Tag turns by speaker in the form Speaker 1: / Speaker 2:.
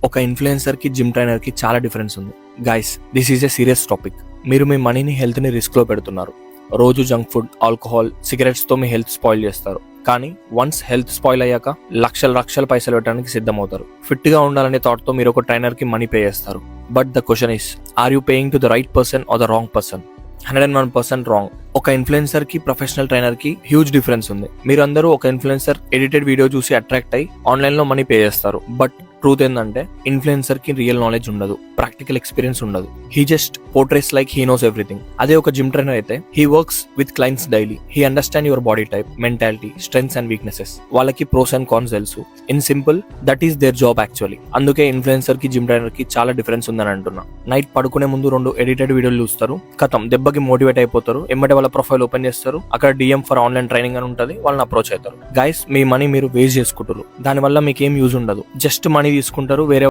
Speaker 1: ఒక ఇన్ఫ్లుయెన్సర్ కి gym trainer కి చాలా డిఫరెన్స్ ఉంది. Guys, this is a serious topic. మీరు మీ మనీని, హెల్త్ ని రిస్క్ లో పెడుతున్నారు. రోజు జంక్ ఫుడ్, ఆల్కహాల్, సిగరెట్స్ తో మీ హెల్త్ స్పాయిల్ చేస్తారు. కానీ వన్స్ హెల్త్ స్పాయిల్ అయ్యాక లక్షల పైసలు పెట్టడానికి సిద్ధమవుతారు. ఫిట్ గా ఉండాలనే థాట్ తో మీరు ఒక ట్రైనర్ కి మనీ పే చేస్తారు. But the question is, are you paying to the right person or the wrong person? 101% wrong. ఒక ఇన్ఫ్లుయెన్సర్ కి, ప్రొఫెషనల్ ట్రైనర్ కి హ్యూజ్ డిఫరెన్స్ ఉంది. మీరందరూ ఒక ఇన్ఫ్లుయెన్సర్ ఎడిటెడ్ వీడియో చూసి అట్రాక్ట్ అయ్యి ఆన్లైన్ లో మనీ పే చేస్తారు. బట్ ట్రూత్ ఏంటంటే, ఇన్ఫ్లుయెన్సర్ కి రియల్ నాలెడ్జ్ ఉండదు, ప్రాక్టికల్ ఎక్స్పీరియన్స్ ఉండదు. He just portrays like he knows everything. అదే ఒక జిమ్ ట్రైనర్ అయితే he works with clients daily. He understand your body type, mentality, strengths and weaknesses. వాళ్ళకి pros and cons తెలుసు. In simple, that is their job actually. అందుకే influencer కి, gym trainer కి చాలా difference ఉందని అంటున్నా. నైట్ పడుకునే ముందు 2 ఎడిటెడ్ వీడియోలు చూస్తారు, కథం దెబ్బకి మోటివేట్ అయిపోతారు. ఎమ్మటే వాళ్ళ ప్రొఫైల్ ఓపెన్ చేస్తారు, అక్కడ DM ఫర్ ఆన్లైన్ ట్రైనింగ్ అని ఉంటుంది, వాళ్ళని అప్రోచ్ అవుతారు. గైస్, మీ మనీ మీరు వేస్ట్ చేసుకుంటారు. దానివల్ల మీకు ఏం యూజ్ ఉండదు. జస్ట్ మనీ తీసుకుంటారు, వేరే